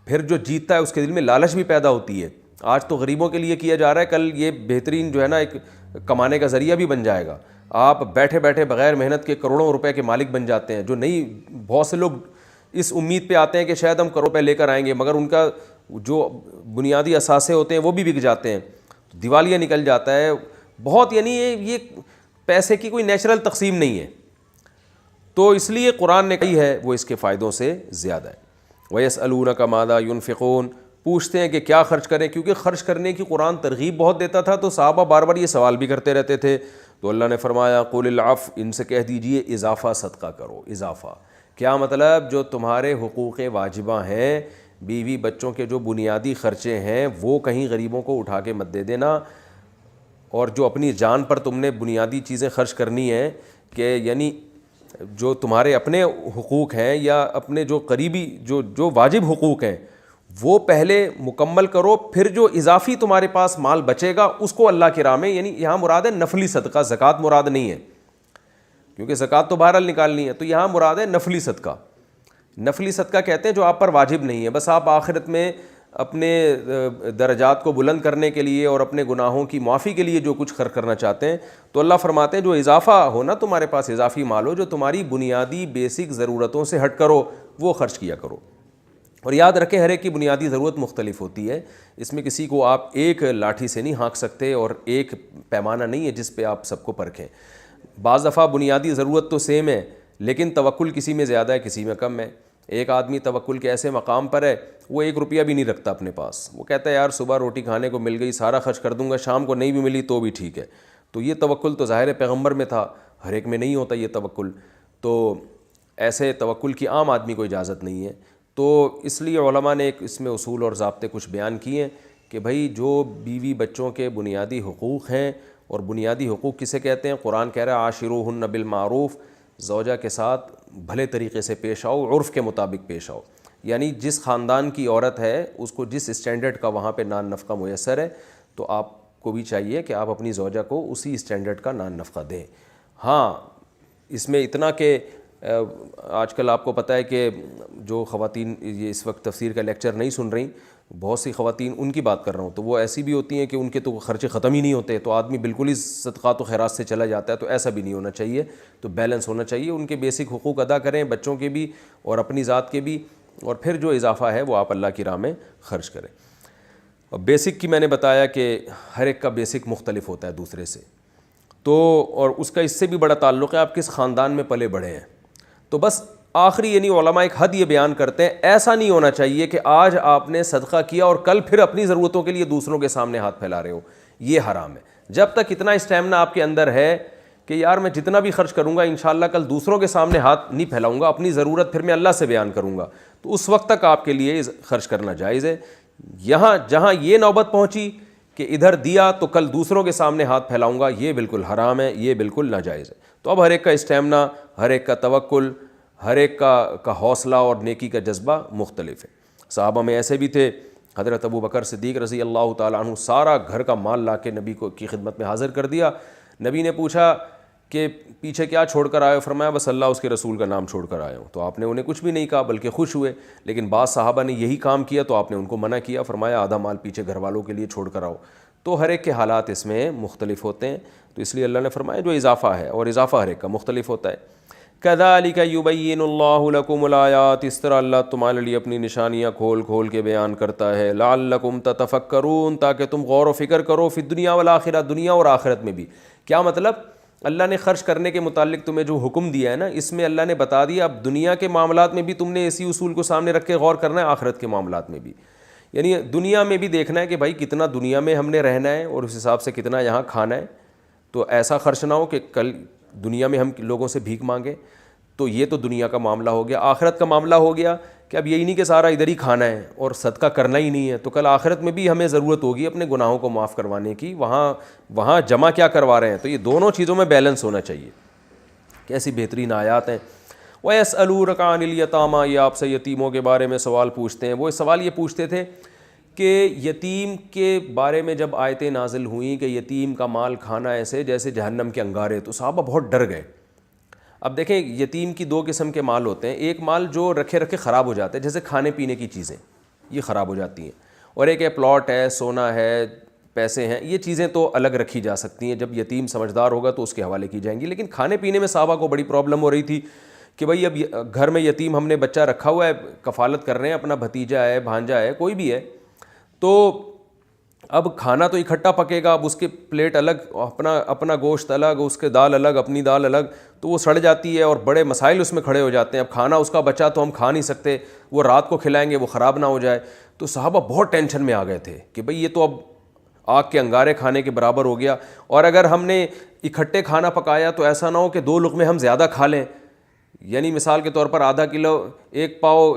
پھر جو جیتتا ہے اس کے دل میں لالچ بھی پیدا ہوتی ہے۔ آج تو غریبوں کے لیے کیا جا رہا ہے، کل یہ بہترین جو ہے نا ایک کمانے کا ذریعہ بھی بن جائے گا، آپ بیٹھے بیٹھے بغیر محنت کے کروڑوں روپے کے مالک بن جاتے ہیں۔ جو نہیں، بہت سے لوگ اس امید پہ آتے ہیں کہ شاید ہم کروڑ روپے لے کر آئیں گے، مگر ان کا جو بنیادی اثاثے ہوتے ہیں وہ بھی بک جاتے ہیں، دیوالیہ نکل جاتا ہے بہت، یعنی یہ پیسے کی کوئی نیچرل تقسیم نہیں ہے۔ تو اس لیے قرآن نے کہی ہے وہ اس کے فائدوں سے زیادہ ہے۔ وَيَسْأَلُونَكَ مَاذَا يُنْفِقُونَ، پوچھتے ہیں کہ کیا خرچ کریں، کیونکہ خرچ کرنے کی قرآن ترغیب بہت دیتا تھا، تو صحابہ بار بار یہ سوال بھی کرتے رہتے تھے، تو اللہ نے فرمایا قُلِ الْعَفْوَ، ان سے کہہ دیجئے اضافہ صدقہ کرو۔ اضافہ کیا مطلب؟ جو تمہارے حقوق واجبہ ہیں، بیوی بچوں کے جو بنیادی خرچے ہیں وہ کہیں غریبوں کو اٹھا کے مت دے دینا، اور جو اپنی جان پر تم نے بنیادی چیزیں خرچ کرنی ہیں، کہ یعنی جو تمہارے اپنے حقوق ہیں یا اپنے جو قریبی جو واجب حقوق ہیں وہ پہلے مکمل کرو، پھر جو اضافی تمہارے پاس مال بچے گا اس کو اللہ کی راہ میں، یعنی یہاں مراد ہے نفلی صدقہ، زکوٰۃ مراد نہیں ہے، کیونکہ زکوٰۃ تو بہرحال نکالنی ہے، تو یہاں مراد ہے نفلی صدقہ۔ نفلی صدقہ کہتے ہیں جو آپ پر واجب نہیں ہے، بس آپ آخرت میں اپنے درجات کو بلند کرنے کے لیے اور اپنے گناہوں کی معافی کے لیے جو کچھ خرچ کرنا چاہتے ہیں تو اللہ فرماتے ہیں جو اضافہ ہو نا تمہارے پاس اضافی مال ہو جو تمہاری بنیادی بیسک ضرورتوں سے ہٹ کرو وہ خرچ کیا کرو. اور یاد رکھیں ہر ایک کی بنیادی ضرورت مختلف ہوتی ہے, اس میں کسی کو آپ ایک لاٹھی سے نہیں ہانک سکتے اور ایک پیمانہ نہیں ہے جس پہ آپ سب کو پرکھیں. بعض دفعہ بنیادی ضرورت تو سیم ہے لیکن توکل کسی میں زیادہ ہے کسی میں کم ہے. ایک آدمی توکل کے ایسے مقام پر ہے وہ 1 روپیہ بھی نہیں رکھتا اپنے پاس, وہ کہتا ہے یار صبح روٹی کھانے کو مل گئی سارا خرچ کر دوں گا, شام کو نہیں بھی ملی تو بھی ٹھیک ہے. تو یہ توکل تو ظاہر پیغمبر میں تھا, ہر ایک میں نہیں ہوتا یہ توکل. تو ایسے توکل کی عام آدمی کو اجازت نہیں ہے. تو اس لیے علماء نے ایک اس میں اصول اور ضابطے کچھ بیان کیے ہیں کہ بھائی جو بیوی بچوں کے بنیادی حقوق ہیں, اور بنیادی حقوق کسے کہتے ہیں؟ قرآن کہہ رہا ہے عاشروہن بالمعروف, زوجہ کے ساتھ بھلے طریقے سے پیش آؤ, عرف کے مطابق پیش آؤ. یعنی جس خاندان کی عورت ہے اس کو جس اسٹینڈرڈ کا وہاں پہ نان نفقہ میسر ہے تو آپ کو بھی چاہیے کہ آپ اپنی زوجہ کو اسی اسٹینڈرڈ کا نان نفقہ دیں. ہاں اس میں اتنا کہ آج کل آپ کو پتہ ہے کہ جو خواتین یہ اس وقت تفسیر کا لیکچر نہیں سن رہی, بہت سی خواتین ان کی بات کر رہا ہوں, تو وہ ایسی بھی ہوتی ہیں کہ ان کے تو خرچے ختم ہی نہیں ہوتے, تو آدمی بالکل ہی صدقات و خیرات سے چلا جاتا ہے. تو ایسا بھی نہیں ہونا چاہیے, تو بیلنس ہونا چاہیے. ان کے بیسک حقوق ادا کریں, بچوں کے بھی اور اپنی ذات کے بھی, اور پھر جو اضافہ ہے وہ آپ اللہ کی راہ میں خرچ کریں. اور بیسک کی میں نے بتایا کہ ہر ایک کا بیسک مختلف ہوتا ہے دوسرے سے, تو اور اس کا اس سے بھی بڑا تعلق ہے آپ کس خاندان میں پلے بڑھے ہیں. تو بس آخری یعنی علماء ایک حد یہ بیان کرتے ہیں ایسا نہیں ہونا چاہیے کہ آج آپ نے صدقہ کیا اور کل پھر اپنی ضرورتوں کے لیے دوسروں کے سامنے ہاتھ پھیلا رہے ہو, یہ حرام ہے. جب تک اتنا اسٹیمنا آپ کے اندر ہے کہ یار میں جتنا بھی خرچ کروں گا انشاءاللہ کل دوسروں کے سامنے ہاتھ نہیں پھیلاؤں گا, اپنی ضرورت پھر میں اللہ سے بیان کروں گا, تو اس وقت تک آپ کے لیے خرچ کرنا جائز ہے. یہاں جہاں یہ نوبت پہنچی کہ ادھر دیا تو کل دوسروں کے سامنے ہاتھ پھیلاؤں گا, یہ بالکل حرام ہے, یہ بالکل ناجائز ہے. تو اب ہر ایک کا اسٹیمنا, ہر ایک کا توکل, ہر ایک کا حوصلہ اور نیکی کا جذبہ مختلف ہے. صحابہ میں ایسے بھی تھے, حضرت ابو بکر صدیق رضی اللہ تعالیٰ عنہ سارا گھر کا مال لا کے نبی کی خدمت میں حاضر کر دیا. نبی نے پوچھا کہ پیچھے کیا چھوڑ کر آئے ہو؟ فرمایا بس اللہ اس کے رسول کا نام چھوڑ کر آئے ہوں. تو آپ نے انہیں کچھ بھی نہیں کہا بلکہ خوش ہوئے. لیکن بعض صحابہ نے یہی کام کیا تو آپ نے ان کو منع کیا, فرمایا آدھا مال پیچھے گھر والوں کے لیے چھوڑ کر آؤ. تو ہر ایک کے حالات اس میں مختلف ہوتے ہیں, تو اس لیے اللہ نے فرمایا جو اضافہ ہے, اور اضافہ ہر ایک کا مختلف ہوتا ہے. كَذَلِكَ يُبَيِّنُ اللَّهُ لَكُمُ الْآيَاتِ, اس طرح اللہ تمہارے لیے اپنی نشانیاں کھول کھول کے بیان کرتا ہے. لَعَلَّكُمْ تَتَفَكَّرُونَ, تاکہ تم غور و فکر کرو, فی الدنیا والآخرہ, دنیا اور آخرت میں بھی. کیا مطلب؟ اللہ نے خرچ کرنے کے متعلق تمہیں جو حکم دیا ہے نا, اس میں اللہ نے بتا دیا اب دنیا کے معاملات میں بھی تم نے اسی اصول کو سامنے رکھ کے غور کرنا ہے, آخرت کے معاملات میں بھی. یعنی دنیا میں بھی دیکھنا ہے کہ بھائی کتنا دنیا میں ہم نے رہنا ہے اور اس حساب سے کتنا یہاں کھانا ہے. تو ایسا خرچ نہ ہو کہ کل دنیا میں ہم لوگوں سے بھیک مانگیں. تو یہ تو دنیا کا معاملہ ہو گیا. آخرت کا معاملہ ہو گیا کہ اب یہی نہیں کہ سارا ادھر ہی کھانا ہے اور صدقہ کرنا ہی نہیں ہے, تو کل آخرت میں بھی ہمیں ضرورت ہوگی اپنے گناہوں کو معاف کروانے کی, وہاں جمع کیا کروا رہے ہیں. تو یہ دونوں چیزوں میں بیلنس ہونا چاہیے. کیسی بہترین آیات ہیں. وَيَسْأَلُونَكَ عَنِ الْيَتَامَىٰ, یہ آپ سے یتیموں کے بارے میں سوال پوچھتے ہیں. وہ سوال یہ پوچھتے تھے کہ یتیم کے بارے میں جب آیتیں نازل ہوئیں کہ یتیم کا مال کھانا ایسے جیسے جہنم کے انگارے, تو صحابہ بہت ڈر گئے. اب دیکھیں یتیم کی 2 قسم کے مال ہوتے ہیں. ایک مال جو رکھے رکھے خراب ہو جاتے ہیں, جیسے کھانے پینے کی چیزیں یہ خراب ہو جاتی ہیں, اور ایک ہے پلاٹ ہے, سونا ہے, پیسے ہیں, یہ چیزیں تو الگ رکھی جا سکتی ہیں, جب یتیم سمجھدار ہوگا تو اس کے حوالے کی جائیں گی. لیکن کھانے پینے میں صحابہ کو بڑی پرابلم ہو رہی تھی کہ بھائی اب گھر میں یتیم ہم نے بچہ رکھا ہوا ہے, کفالت کر رہے ہیں, اپنا بھتیجا ہے, بھانجا ہے, کوئی بھی ہے, تو اب کھانا تو اکٹھا پکے گا, اب اس کے پلیٹ الگ, اپنا گوشت الگ, اس کے دال الگ, اپنی دال الگ, تو وہ سڑ جاتی ہے اور بڑے مسائل اس میں کھڑے ہو جاتے ہیں. اب کھانا اس کا بچا تو ہم کھا نہیں سکتے, وہ رات کو کھلائیں گے وہ خراب نہ ہو جائے. تو صحابہ بہت ٹینشن میں آ گئے تھے کہ بھئی یہ تو اب آگ کے انگارے کھانے کے برابر ہو گیا, اور اگر ہم نے اکٹھے کھانا پکایا تو ایسا نہ ہو کہ 2 لقمے ہم زیادہ کھا لیں. یعنی مثال کے طور پر آدھا کلو, 1 پاؤ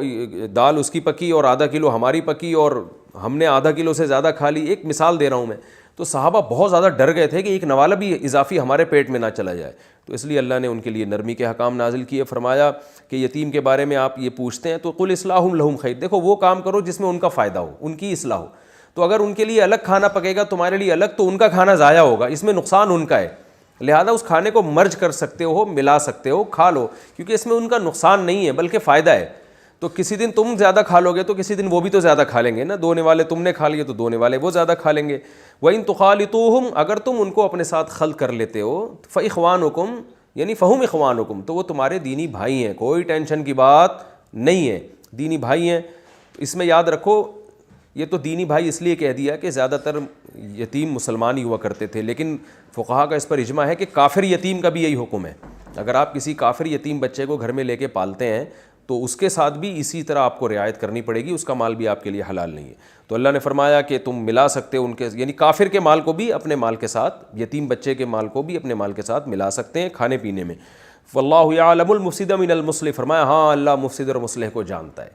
دال اس کی پکی اور آدھا کلو ہماری پکی, اور ہم نے آدھا کلو سے زیادہ کھا لی. ایک مثال دے رہا ہوں میں. تو صحابہ بہت زیادہ ڈر گئے تھے کہ ایک نوالہ بھی اضافی ہمارے پیٹ میں نہ چلا جائے. تو اس لیے اللہ نے ان کے لیے نرمی کے حکام نازل کیے. فرمایا کہ یتیم کے بارے میں آپ یہ پوچھتے ہیں تو قل اصلاح لہم خیر, دیکھو وہ کام کرو جس میں ان کا فائدہ ہو, ان کی اصلاح ہو. تو اگر ان کے لیے الگ کھانا پکے گا تمہارے لیے الگ, تو ان کا کھانا ضائع ہوگا, اس میں نقصان ان کا ہے. لہذا اس کھانے کو مرج کر سکتے ہو, ملا سکتے ہو, کھا لو, کیونکہ اس میں ان کا نقصان نہیں ہے بلکہ فائدہ ہے. تو کسی دن تم زیادہ کھا لو گے تو کسی دن وہ بھی تو زیادہ کھا لیں گے نا. دونے والے تم نے کھا لیے تو دونے والے وہ زیادہ کھا لیں گے. وَإِن تُخَالِطُوهُمْ اگر تم ان کو اپنے ساتھ خلط کر لیتے ہو, فَإِخْوَانُكُمْ یعنی فَهُمْ إِخْوَانُكُمْ تو وہ تمہارے دینی بھائی ہیں, کوئی ٹینشن کی بات نہیں ہے, دینی بھائی ہیں. اس میں یاد رکھو یہ تو دینی بھائی اس لیے کہہ دیا کہ زیادہ تر یتیم مسلمان ہی ہوا کرتے تھے, لیکن فقہا کا اس پر اجماع ہے کہ کافر یتیم کا بھی یہی حکم ہے. اگر آپ کسی کافر یتیم بچے کو گھر میں لے کے پالتے ہیں تو اس کے ساتھ بھی اسی طرح آپ کو رعایت کرنی پڑے گی, اس کا مال بھی آپ کے لیے حلال نہیں ہے. تو اللہ نے فرمایا کہ تم ملا سکتے ہو ان کے, یعنی کافر کے مال کو بھی اپنے مال کے ساتھ, یتیم بچے کے مال کو بھی اپنے مال کے ساتھ ملا سکتے ہیں کھانے پینے میں. واللہ یعلم المفسد من المصلح, فرمایا ہاں اللہ مفسد اور مصلح کو جانتا ہے.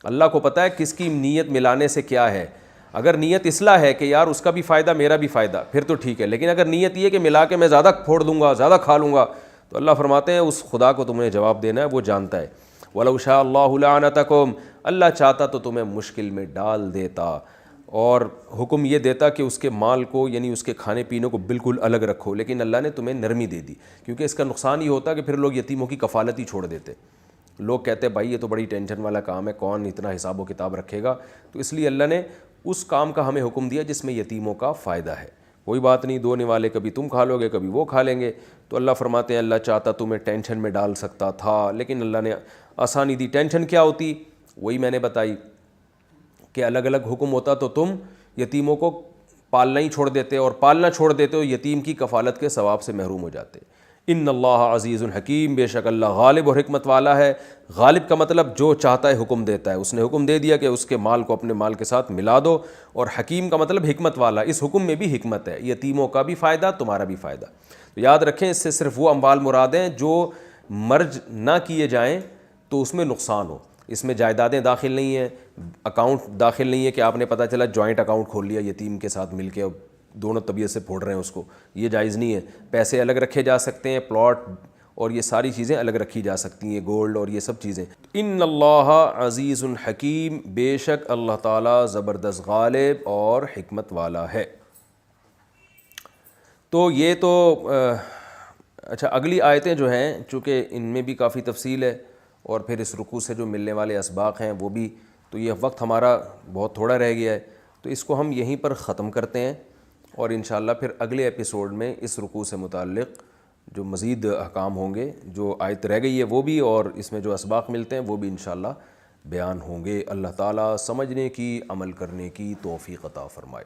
اللہ کو پتہ ہے کس کی نیت ملانے سے کیا ہے. اگر نیت اصلاح ہے کہ یار اس کا بھی فائدہ میرا بھی فائدہ پھر تو ٹھیک ہے, لیکن اگر نیت یہ کہ ملا کے میں زیادہ پھوڑ دوں گا, زیادہ کھا لوں گا, تو اللہ فرماتے ہیں اس خدا کو تمہیں جواب دینا ہے, وہ جانتا ہے. وَلَوْ شَاءَ اللَّهُ لَعَنَتَكُمْ اللہ چاہتا تو تمہیں مشکل میں ڈال دیتا, اور حکم یہ دیتا کہ اس کے مال کو یعنی اس کے کھانے پینے کو بالکل الگ رکھو, لیکن اللہ نے تمہیں نرمی دے دی, کیونکہ اس کا نقصان یہ ہوتا کہ پھر لوگ یتیموں کی کفالت ہی چھوڑ دیتے. لوگ کہتے ہیں بھائی یہ تو بڑی ٹینشن والا کام ہے, کون اتنا حساب و کتاب رکھے گا. تو اس لیے اللہ نے اس کام کا ہمیں حکم دیا جس میں یتیموں کا فائدہ ہے. کوئی بات نہیں, دونے والے کبھی تم کھا لو گے کبھی وہ کھا لیں گے. تو اللہ فرماتے ہیں اللہ چاہتا تمہیں ٹینشن میں ڈال سکتا تھا, لیکن اللہ نے آسانی دی. ٹینشن کیا ہوتی, وہی میں نے بتائی کہ الگ الگ حکم ہوتا تو تم یتیموں کو پالنا ہی چھوڑ دیتے, اور پالنا چھوڑ دیتے ہو یتیم کی کفالت کے ثواب سے محروم ہو جاتے. ان اللہ عزیز الحکیم, بے شک اللہ غالب اور حکمت والا ہے. غالب کا مطلب جو چاہتا ہے حکم دیتا ہے. اس نے حکم دے دیا کہ اس کے مال کو اپنے مال کے ساتھ ملا دو, اور حکیم کا مطلب حکمت والا. اس حکم میں بھی حکمت ہے, یتیموں کا بھی فائدہ تمہارا بھی فائدہ. تو یاد رکھیں اس سے صرف وہ اموال مراد ہیں جو مرج نہ کیے جائیں تو اس میں نقصان ہو. اس میں جائیدادیں داخل نہیں ہیں, اکاؤنٹ داخل نہیں ہے کہ آپ نے پتہ چلا جوائنٹ اکاؤنٹ کھول لیا یتیم کے ساتھ مل کے, اب دونوں طبیعت سے پھوڑ رہے ہیں اس کو, یہ جائز نہیں ہے. پیسے الگ رکھے جا سکتے ہیں, پلاٹ اور یہ ساری چیزیں الگ رکھی جا سکتی ہیں, گولڈ اور یہ سب چیزیں. ان اللہ عزیز الحکیم, بے شک اللہ تعالیٰ زبردست غالب اور حکمت والا ہے. تو یہ تو اچھا, اگلی آیتیں جو ہیں چونکہ ان میں بھی کافی تفصیل ہے, اور پھر اس رکوع سے جو ملنے والے اسباق ہیں وہ بھی, تو یہ وقت ہمارا بہت تھوڑا رہ گیا ہے, تو اس کو ہم یہیں پر ختم کرتے ہیں. اور انشاءاللہ پھر اگلے ایپیسوڈ میں اس رکوع سے متعلق جو مزید احکام ہوں گے, جو آیت رہ گئی ہے وہ بھی, اور اس میں جو اسباق ملتے ہیں وہ بھی انشاءاللہ بیان ہوں گے. اللہ تعالیٰ سمجھنے کی, عمل کرنے کی توفیق عطا فرمائے.